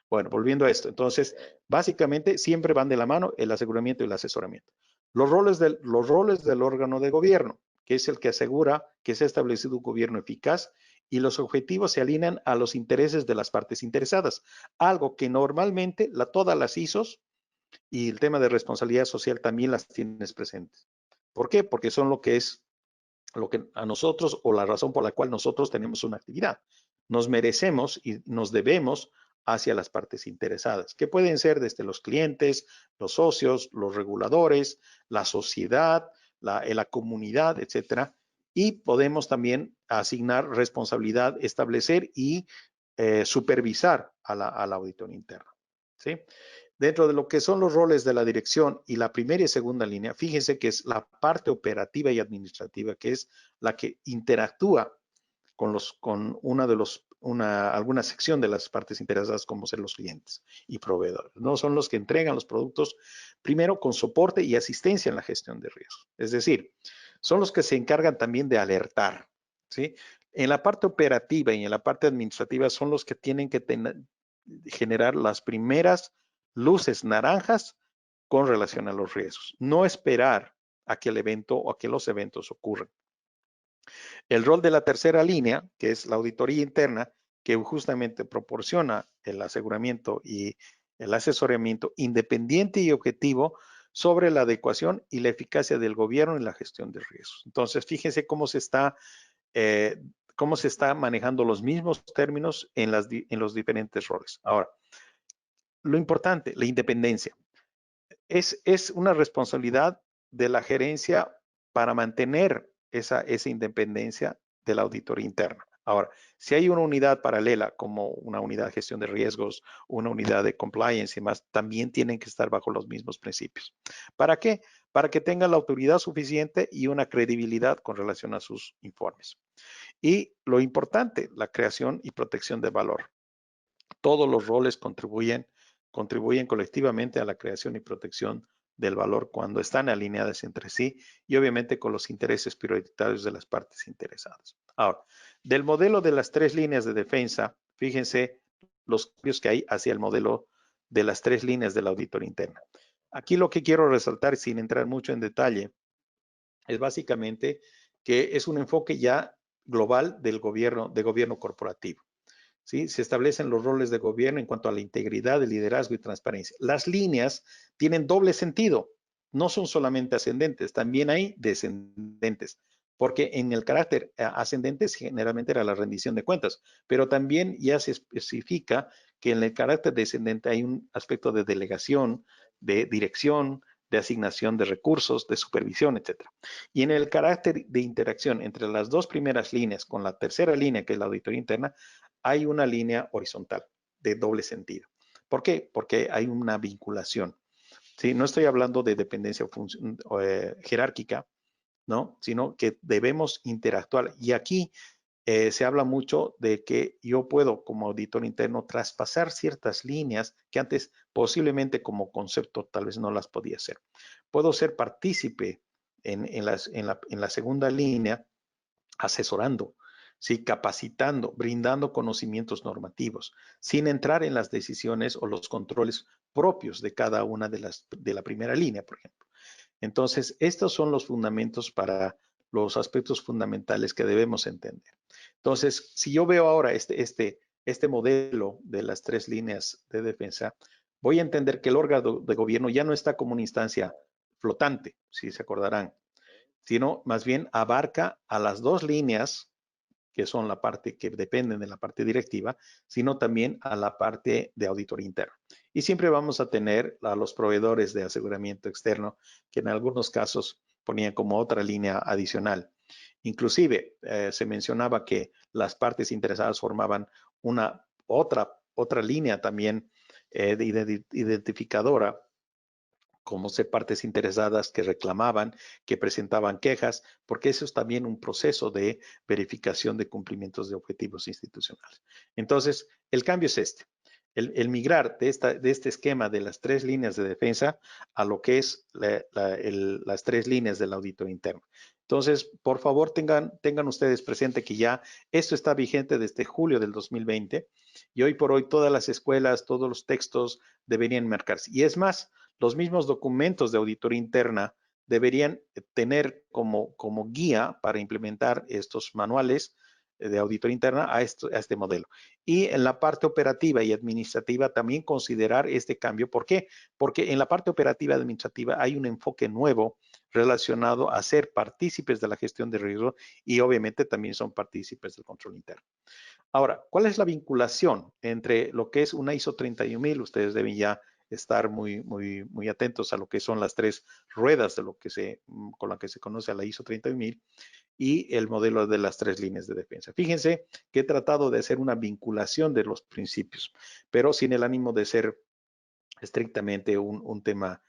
Bueno, volviendo a esto, entonces, básicamente siempre van de la mano el aseguramiento y el asesoramiento. Los roles del órgano de gobierno, que es el que asegura que se ha establecido un gobierno eficaz y los objetivos se alinean a los intereses de las partes interesadas, algo que normalmente todas las ISOs y el tema de responsabilidad social también las tienes presentes. ¿Por qué? Porque son lo que a nosotros o la razón por la cual nosotros tenemos una actividad. Nos merecemos y nos debemos hacia las partes interesadas, que pueden ser desde los clientes, los socios, los reguladores, la sociedad, la comunidad, etcétera. Y podemos también asignar responsabilidad, establecer y supervisar a la auditoría interna. ¿Sí? Dentro de lo que son los roles de la dirección y la primera y segunda línea, fíjense que es la parte operativa y administrativa, que es la que interactúa con alguna sección de las partes interesadas, como ser los clientes y proveedores. No son los que entregan los productos, primero con soporte y asistencia en la gestión de riesgos. Es decir, son los que se encargan también de alertar, ¿sí? En la parte operativa y en la parte administrativa son los que tienen que generar las primeras luces naranjas con relación a los riesgos. No esperar a que el evento o a que los eventos ocurran. El rol de la tercera línea, que es la auditoría interna, que justamente proporciona el aseguramiento y el asesoramiento independiente y objetivo sobre la adecuación y la eficacia del gobierno en la gestión de riesgos. Entonces, fíjense cómo se está manejando los mismos términos en los diferentes roles. Ahora, lo importante, la independencia. Es una responsabilidad de la gerencia para mantener esa independencia de la auditoría interna. Ahora, si hay una unidad paralela como una unidad de gestión de riesgos, una unidad de compliance y más, también tienen que estar bajo los mismos principios. ¿Para qué? Para que tengan la autoridad suficiente y una credibilidad con relación a sus informes. Y lo importante, la creación y protección de valor. Todos los roles contribuyen colectivamente a la creación y protección del valor cuando están alineadas entre sí y obviamente con los intereses prioritarios de las partes interesadas. Ahora, del modelo de las 3 líneas de defensa, fíjense los cambios que hay hacia el modelo de las 3 líneas de la auditoría interna. Aquí lo que quiero resaltar, sin entrar mucho en detalle, es básicamente que es un enfoque ya global del gobierno, de gobierno corporativo. ¿Sí? Se establecen los roles de gobierno en cuanto a la integridad, el liderazgo y transparencia. Las líneas tienen doble sentido, no son solamente ascendentes, también hay descendentes, porque en el carácter ascendente generalmente era la rendición de cuentas, pero también ya se especifica que en el carácter descendente hay un aspecto de delegación, de dirección, de asignación de recursos, de supervisión, etcétera. Y en el carácter de interacción entre las dos primeras líneas con la tercera línea, que es la auditoría interna, hay una línea horizontal de doble sentido. ¿Por qué? Porque hay una vinculación. ¿Sí? No estoy hablando de dependencia jerárquica, ¿no? Sino que debemos interactuar. Y aquí se habla mucho de que yo puedo, como auditor interno, traspasar ciertas líneas que antes posiblemente como concepto tal vez no las podía hacer. Puedo ser partícipe en la segunda línea asesorando, ¿sí? Capacitando, brindando conocimientos normativos, sin entrar en las decisiones o los controles propios de cada una de la primera línea, por ejemplo. Entonces, estos son los fundamentos para los aspectos fundamentales que debemos entender. Entonces, si yo veo ahora este modelo de las tres líneas de defensa, voy a entender que el órgano de gobierno ya no está como una instancia flotante, si se acordarán, sino más bien abarca a las dos líneas que son la parte que dependen de la parte directiva, sino también a la parte de auditoría interna. Y siempre vamos a tener a los proveedores de aseguramiento externo, que en algunos casos ponían como otra línea adicional. Inclusive se mencionaba que las partes interesadas formaban una otra línea también identificadora, como ser partes interesadas que reclamaban, que presentaban quejas, porque eso es también un proceso de verificación de cumplimientos de objetivos institucionales. Entonces, el cambio es este. El migrar de este esquema de las tres líneas de defensa a lo que es las tres líneas del auditor interno. Entonces, por favor, tengan ustedes presente que ya esto está vigente desde julio del 2020 y hoy por hoy todas las escuelas, todos los textos deberían marcarse. Y es más, los mismos documentos de auditoría interna deberían tener como guía para implementar estos manuales de auditoría interna a este modelo. Y en la parte operativa y administrativa también considerar este cambio. ¿Por qué? Porque en la parte operativa y administrativa hay un enfoque nuevo relacionado a ser partícipes de la gestión de riesgo y obviamente también son partícipes del control interno. Ahora, ¿cuál es la vinculación entre lo que es una ISO 31000? Ustedes deben ya estar muy atentos a lo que son las tres ruedas de con la que se conoce a la ISO 31000 y el modelo de las tres líneas de defensa. Fíjense que he tratado de hacer una vinculación de los principios, pero sin el ánimo de ser estrictamente un tema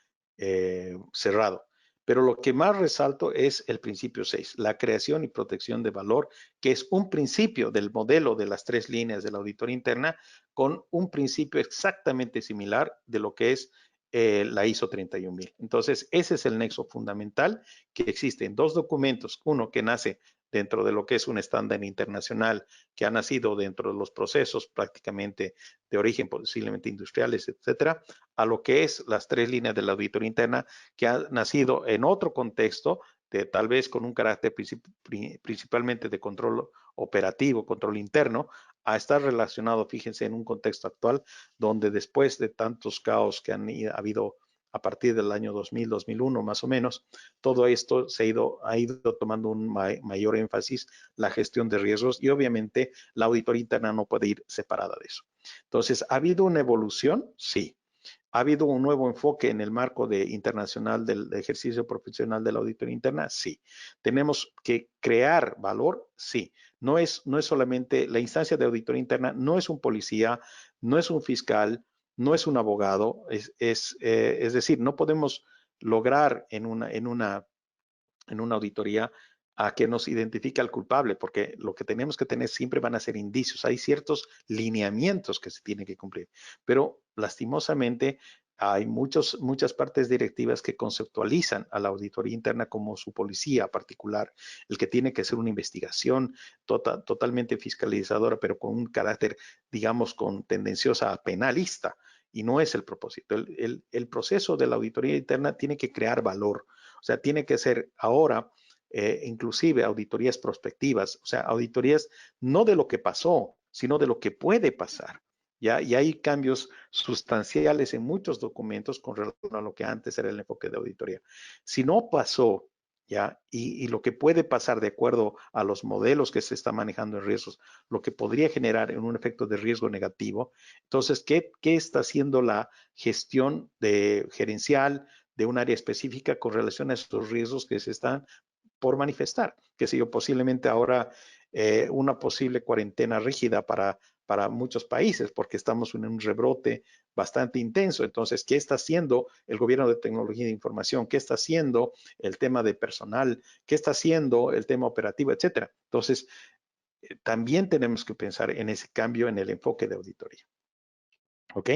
cerrado. Pero lo que más resalto es el principio 6, la creación y protección de valor, que es un principio del modelo de las tres líneas de la auditoría interna con un principio exactamente similar de lo que es la ISO 31000. Entonces, ese es el nexo fundamental que existe en dos documentos, uno que nace dentro de lo que es un estándar internacional que ha nacido dentro de los procesos prácticamente de origen posiblemente industriales, etcétera, a lo que es las tres líneas de la auditoría interna que ha nacido en otro contexto, de, tal vez con un carácter principalmente de control operativo, control interno, a estar relacionado, fíjense, en un contexto actual donde después de tantos caos que han habido a partir del año 2000, 2001 más o menos, todo esto ha ido tomando un mayor énfasis la gestión de riesgos y obviamente la auditoría interna no puede ir separada de eso. Entonces, ¿ha habido una evolución? Sí. ¿Ha habido un nuevo enfoque en el marco internacional del ejercicio profesional de la auditoría interna? Sí. ¿Tenemos que crear valor? Sí. No es solamente la instancia de auditoría interna, no es un policía, no es un fiscal, no es un abogado, es decir, no podemos lograr en una auditoría a que nos identifique al culpable, porque lo que tenemos que tener siempre van a ser indicios. Hay ciertos lineamientos que se tienen que cumplir, pero lastimosamente hay muchas partes directivas que conceptualizan a la auditoría interna como su policía particular, el que tiene que hacer una investigación totalmente fiscalizadora, pero con un carácter, digamos, con tendenciosa a penalista, y no es el propósito. El proceso de la auditoría interna tiene que crear valor, o sea, tiene que ser ahora inclusive auditorías prospectivas, o sea, auditorías no de lo que pasó, sino de lo que puede pasar. ¿Ya? Y hay cambios sustanciales en muchos documentos con relación a lo que antes era el enfoque de auditoría. Si no pasó, ¿ya? Y lo que puede pasar de acuerdo a los modelos que se está manejando en riesgos, lo que podría generar en un efecto de riesgo negativo. Entonces, ¿qué está haciendo la gestión gerencial de un área específica con relación a estos riesgos que se están por manifestar? Que sé yo, posiblemente ahora una posible cuarentena rígida para muchos países, porque estamos en un rebrote bastante intenso. Entonces, ¿qué está haciendo el gobierno de tecnología de información? ¿Qué está haciendo el tema de personal? ¿Qué está haciendo el tema operativo, etcétera? Entonces, también tenemos que pensar en ese cambio en el enfoque de auditoría. ¿Ok?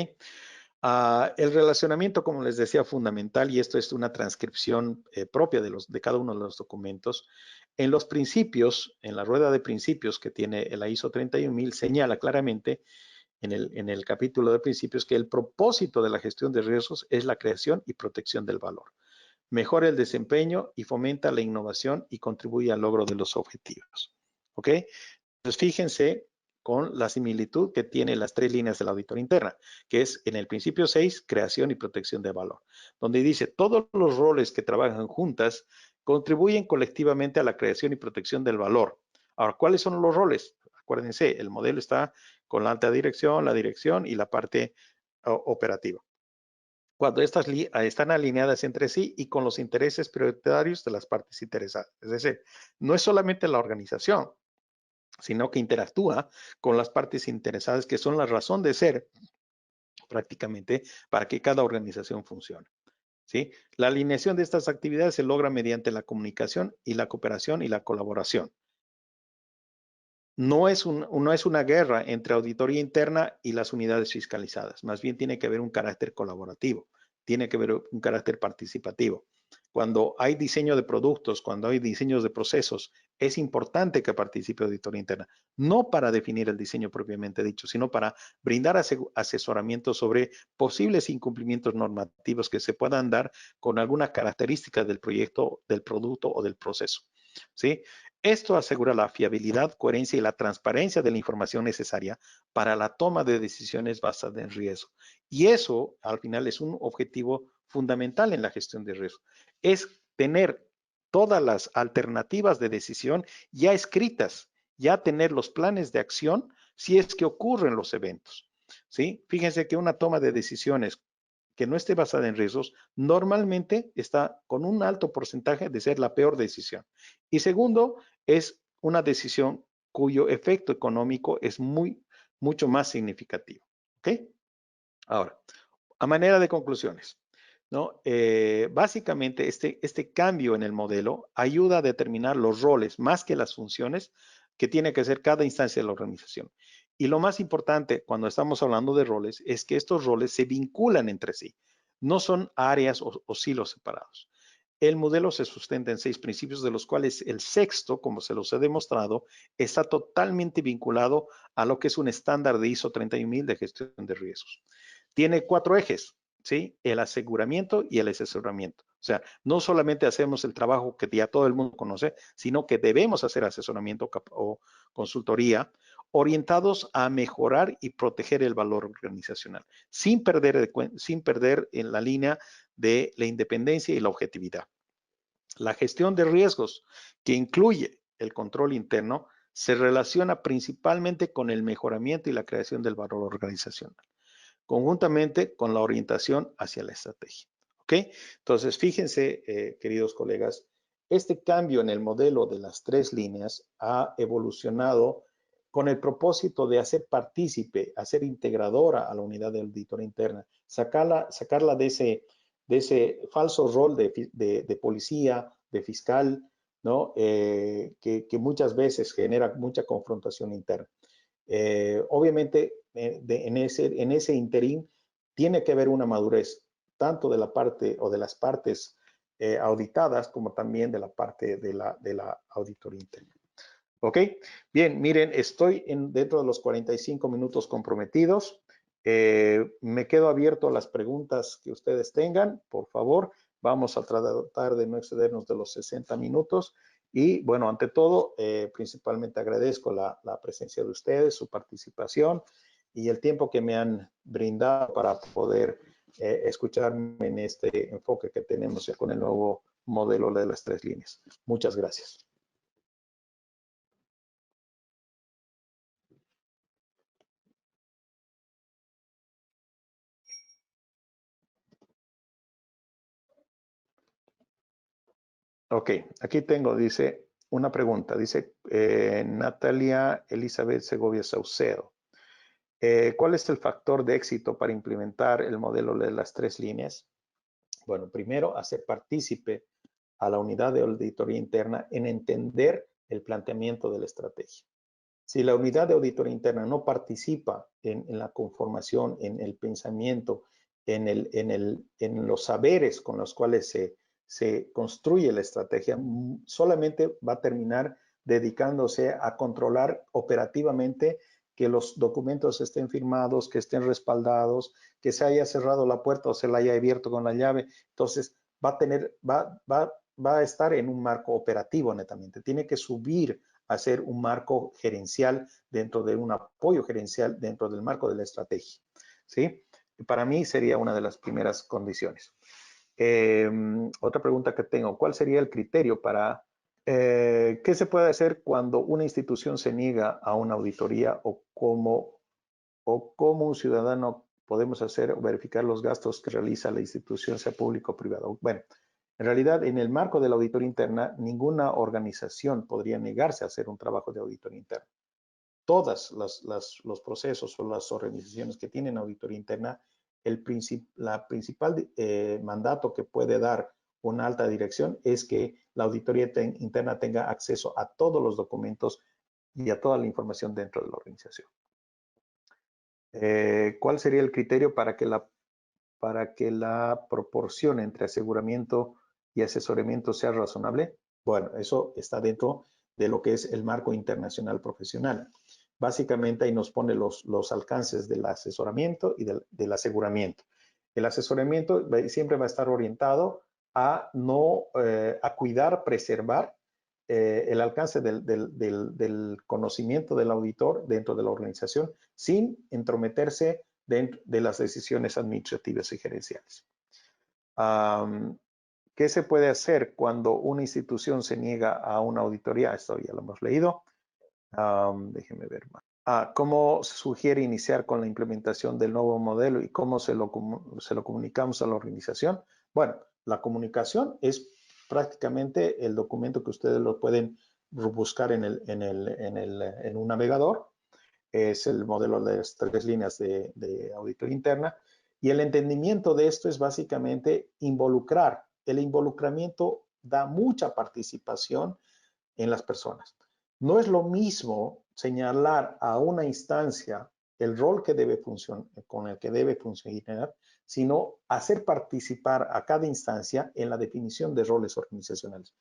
El relacionamiento, como les decía, fundamental, y esto es una transcripción propia de cada uno de los documentos. En los principios, en la rueda de principios que tiene la ISO 31000, señala claramente en el capítulo de principios que el propósito de la gestión de riesgos es la creación y protección del valor. Mejora el desempeño y fomenta la innovación y contribuye al logro de los objetivos. ¿Ok? Entonces, fíjense con la similitud que tiene las tres líneas de la auditoría interna, que es en el principio 6, creación y protección de valor, donde dice todos los roles que trabajan juntas contribuyen colectivamente a la creación y protección del valor. Ahora, ¿cuáles son los roles? Acuérdense, el modelo está con la alta dirección, la dirección y la parte operativa. Cuando estas están alineadas entre sí y con los intereses prioritarios de las partes interesadas. Es decir, no es solamente la organización, sino que interactúa con las partes interesadas, que son la razón de ser prácticamente para que cada organización funcione. ¿Sí? La alineación de estas actividades se logra mediante la comunicación y la cooperación y la colaboración. No es una guerra entre auditoría interna y las unidades fiscalizadas, más bien tiene que haber un carácter colaborativo, tiene que haber un carácter participativo. Cuando hay diseño de productos, cuando hay diseños de procesos, es importante que participe auditoría interna, no para definir el diseño propiamente dicho, sino para brindar asesoramiento sobre posibles incumplimientos normativos que se puedan dar con alguna característica del proyecto, del producto o del proceso. ¿Sí? Esto asegura la fiabilidad, coherencia y la transparencia de la información necesaria para la toma de decisiones basadas en riesgo. Y eso, al final, es un objetivo fundamental en la gestión de riesgo. Es tener todas las alternativas de decisión ya escritas, ya tener los planes de acción si es que ocurren los eventos. ¿Sí? Fíjense que una toma de decisiones que no esté basada en riesgos, normalmente está con un alto porcentaje de ser la peor decisión. Y segundo, es una decisión cuyo efecto económico es mucho más significativo. ¿Ok? Ahora, a manera de conclusiones, ¿no? Básicamente, este cambio en el modelo ayuda a determinar los roles más que las funciones que tiene que hacer cada instancia de la organización. Y lo más importante cuando estamos hablando de roles es que estos roles se vinculan entre sí, no son áreas o silos separados. El modelo se sustenta en 6 principios, de los cuales el sexto, como se los he demostrado, está totalmente vinculado a lo que es un estándar de ISO 31000 de gestión de riesgos. Tiene 4 ejes, ¿sí? El aseguramiento y el asesoramiento. O sea, no solamente hacemos el trabajo que ya todo el mundo conoce, sino que debemos hacer asesoramiento o consultoría orientados a mejorar y proteger el valor organizacional, sin perder en la línea de la independencia y la objetividad. La gestión de riesgos, que incluye el control interno, se relaciona principalmente con el mejoramiento y la creación del valor organizacional, conjuntamente con la orientación hacia la estrategia. ¿Ok? Entonces, fíjense, queridos colegas, este cambio en el modelo de las 3 líneas ha evolucionado con el propósito de hacer partícipe, hacer integradora a la unidad de auditoría interna, sacarla de ese falso rol de policía, de fiscal, ¿no? Que muchas veces genera mucha confrontación interna. Obviamente, en ese interín tiene que haber una madurez, tanto de la parte o de las partes auditadas como también de la parte de la auditoría interna. ¿Ok? Bien, miren, estoy dentro de los 45 minutos comprometidos. Me quedo abierto a las preguntas que ustedes tengan, por favor. Vamos a tratar de no excedernos de los 60 minutos Y bueno, ante todo, principalmente agradezco la presencia de ustedes, su participación y el tiempo que me han brindado para poder escucharme en este enfoque que tenemos ya con el nuevo modelo de las 3 líneas. Muchas gracias. Ok, aquí tengo, dice, una pregunta. Dice Natalia Elizabeth Segovia Saucedo. ¿Cuál es el factor de éxito para implementar el modelo de las 3 líneas? Bueno, primero, hacer partícipe a la unidad de auditoría interna en entender el planteamiento de la estrategia. Si la unidad de auditoría interna no participa en la conformación, en el pensamiento, en los saberes con los cuales se construye la estrategia, solamente va a terminar dedicándose a controlar operativamente que los documentos estén firmados, que estén respaldados, que se haya cerrado la puerta o se la haya abierto con la llave. Entonces, va a estar en un marco operativo netamente. Tiene que subir a ser un marco gerencial dentro de un apoyo gerencial dentro del marco de la estrategia. ¿Sí? Para mí sería una de las primeras condiciones. Otra pregunta que tengo, ¿cuál sería el criterio para qué se puede hacer cuando una institución se niega a una auditoría o cómo un ciudadano podemos hacer o verificar los gastos que realiza la institución, sea público o privado? Bueno, en realidad, en el marco de la auditoría interna, ninguna organización podría negarse a hacer un trabajo de auditoría interna. Todos los procesos o las organizaciones que tienen auditoría interna, la principal mandato que puede dar una alta dirección es que la auditoría interna tenga acceso a todos los documentos y a toda la información dentro de la organización. ¿Cuál sería el criterio para que la proporción entre aseguramiento y asesoramiento sea razonable? Bueno, eso está dentro de lo que es el marco internacional profesional. Básicamente ahí nos pone los alcances del asesoramiento y del aseguramiento. El asesoramiento siempre va a estar orientado a a cuidar, preservar el alcance del conocimiento del auditor dentro de la organización sin entrometerse dentro de las decisiones administrativas y gerenciales. ¿Qué se puede hacer cuando una institución se niega a una auditoría? Esto ya lo hemos leído. Déjenme ver más. ¿Cómo se sugiere iniciar con la implementación del nuevo modelo y cómo se lo comunicamos a la organización? Bueno, la comunicación es prácticamente el documento que ustedes lo pueden buscar en un navegador. Es el modelo de las 3 líneas de auditoría interna. Y el entendimiento de esto es básicamente involucrar. El involucramiento da mucha participación en las personas. No es lo mismo señalar a una instancia el rol que debe funcionar, con el que debe funcionar, sino hacer participar a cada instancia en la definición de roles organizacionales.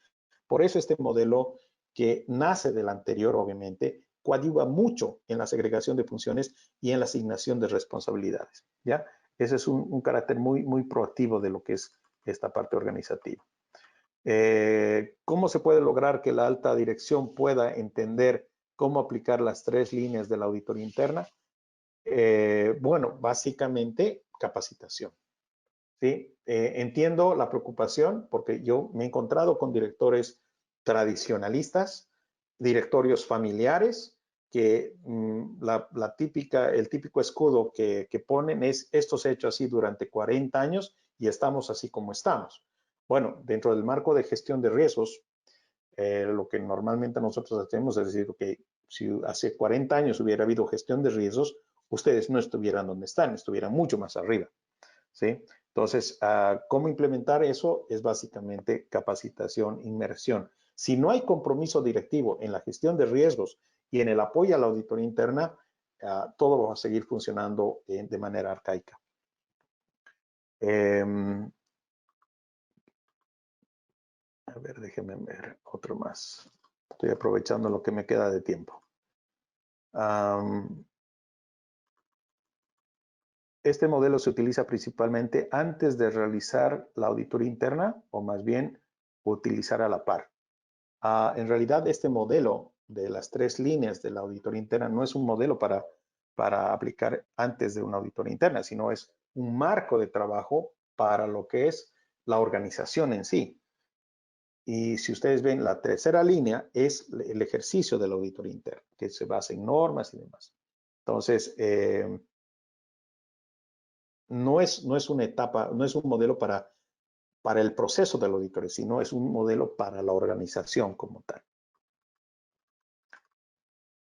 Por eso este modelo, que nace del anterior, obviamente, coadyuva mucho en la segregación de funciones y en la asignación de responsabilidades. ¿Ya? Ese es un carácter muy proactivo de lo que es esta parte organizativa. ¿Cómo se puede lograr que la alta dirección pueda entender cómo aplicar las 3 líneas de la auditoría interna? Bueno, básicamente capacitación. ¿Sí? Entiendo la preocupación porque yo me he encontrado con directores tradicionalistas, directorios familiares, que el típico escudo que ponen es: esto se ha hecho así durante 40 años y estamos así como estamos. Bueno, dentro del marco de gestión de riesgos, lo que normalmente nosotros hacemos es decir que si hace 40 años hubiera habido gestión de riesgos, ustedes no estuvieran donde están, estuvieran mucho más arriba. ¿Sí? Entonces, ¿cómo implementar eso? Es básicamente capacitación, inmersión. Si no hay compromiso directivo en la gestión de riesgos y en el apoyo a la auditoría interna, todo va a seguir funcionando de manera arcaica. A ver, déjenme ver otro más. Estoy aprovechando lo que me queda de tiempo. Este modelo se utiliza principalmente antes de realizar la auditoría interna, o más bien utilizar a la par. En realidad, este modelo de las 3 líneas de la auditoría interna no es un modelo para aplicar antes de una auditoría interna, sino es un marco de trabajo para lo que es la organización en sí. Y si ustedes ven, la tercera línea es el ejercicio de la auditoría interna, que se basa en normas y demás. Entonces, no es una etapa, no es un modelo para el proceso de la auditoría, sino es un modelo para la organización como tal.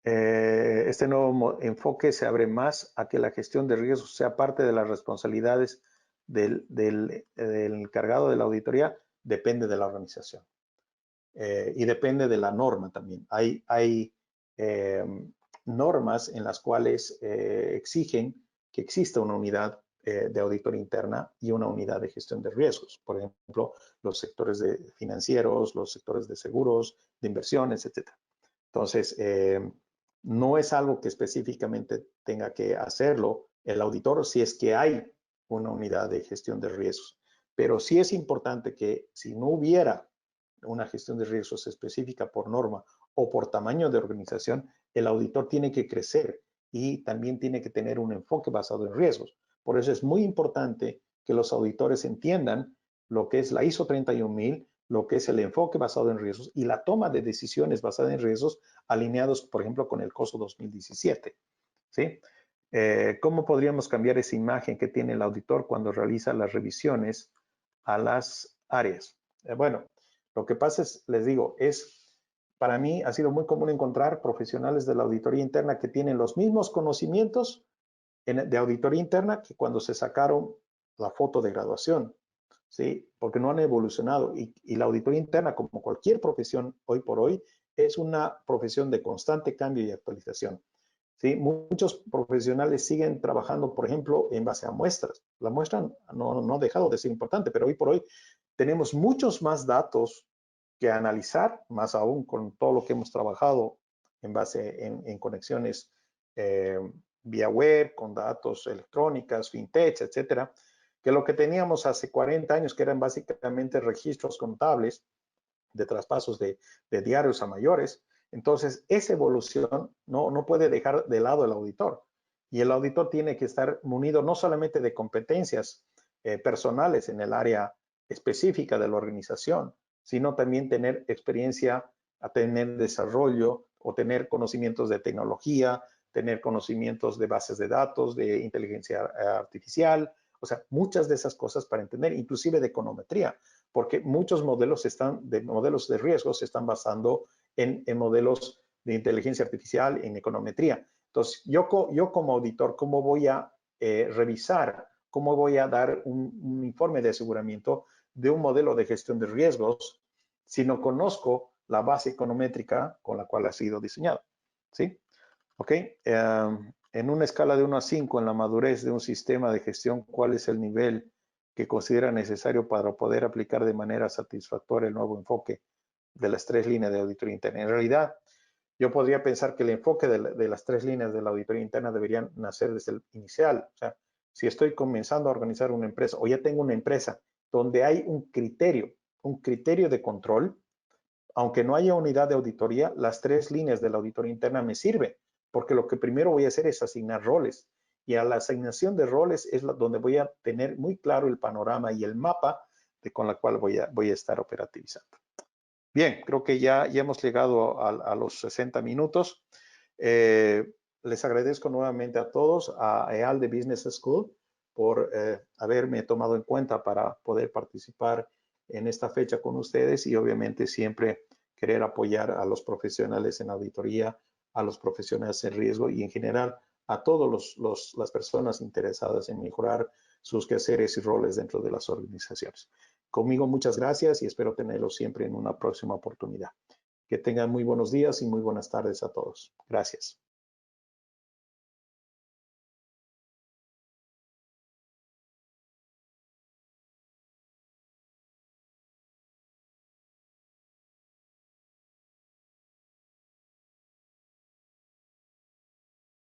Este nuevo enfoque se abre más a que la gestión de riesgos sea parte de las responsabilidades del encargado de la auditoría, depende de la organización. Y depende de la norma también. Hay normas en las cuales exigen que exista una unidad de auditoría interna y una unidad de gestión de riesgos. Por ejemplo, los sectores financieros, los sectores de seguros, de inversiones, etc. Entonces, no es algo que específicamente tenga que hacerlo el auditor si es que hay una unidad de gestión de riesgos. Pero sí es importante que si no hubiera una gestión de riesgos específica por norma o por tamaño de organización, el auditor tiene que crecer y también tiene que tener un enfoque basado en riesgos. Por eso es muy importante que los auditores entiendan lo que es la ISO 31000, lo que es el enfoque basado en riesgos y la toma de decisiones basada en riesgos alineados, por ejemplo, con el COSO 2017. ¿Sí? ¿Cómo podríamos cambiar esa imagen que tiene el auditor cuando realiza las revisiones a las áreas? Bueno, lo que pasa es, les digo, para mí ha sido muy común encontrar profesionales de la auditoría interna que tienen los mismos conocimientos de auditoría interna que cuando se sacaron la foto de graduación, ¿sí? Porque no han evolucionado y la auditoría interna, como cualquier profesión hoy por hoy, es una profesión de constante cambio y actualización. ¿Sí? Muchos profesionales siguen trabajando, por ejemplo, en base a muestras. La muestra no ha dejado de ser importante, pero hoy por hoy tenemos muchos más datos que analizar, más aún con todo lo que hemos trabajado en base en conexiones vía web, con datos electrónicas, fintech, etcétera, que lo que teníamos hace 40 años, que eran básicamente registros contables de traspasos de diarios a mayores. Entonces, esa evolución no puede dejar de lado el auditor. Y el auditor tiene que estar munido no solamente de competencias personales en el área específica de la organización, sino también tener experiencia, a tener desarrollo o tener conocimientos de tecnología, tener conocimientos de bases de datos, de inteligencia artificial, o sea, muchas de esas cosas para entender, inclusive de econometría, porque muchos modelos de riesgo se están basando en modelos de inteligencia artificial, en econometría. Entonces, yo como auditor, ¿cómo voy a revisar, cómo voy a dar un informe de aseguramiento de un modelo de gestión de riesgos si no conozco la base econométrica con la cual ha sido diseñado? ¿Sí? ¿Ok? En una escala de 1 a 5 en la madurez de un sistema de gestión, ¿cuál es el nivel que considera necesario para poder aplicar de manera satisfactoria el nuevo enfoque de las 3 líneas de auditoría interna? En realidad, yo podría pensar que el enfoque de las 3 líneas de la auditoría interna deberían nacer desde el inicial. O sea, si estoy comenzando a organizar una empresa o ya tengo una empresa donde hay un criterio de control, aunque no haya unidad de auditoría, las 3 líneas de la auditoría interna me sirven, porque lo que primero voy a hacer es asignar roles. Y a la asignación de roles es donde voy a tener muy claro el panorama y el mapa con la cual voy a estar operativizando. Bien, creo que ya hemos llegado a los 60 minutos. Les agradezco nuevamente a todos, a EAL de Business School, por haberme tomado en cuenta para poder participar en esta fecha con ustedes y obviamente siempre querer apoyar a los profesionales en auditoría, a los profesionales en riesgo y en general a todas las personas interesadas en mejorar sus quehaceres y roles dentro de las organizaciones. Conmigo muchas gracias y espero tenerlos siempre en una próxima oportunidad. Que tengan muy buenos días y muy buenas tardes a todos. Gracias.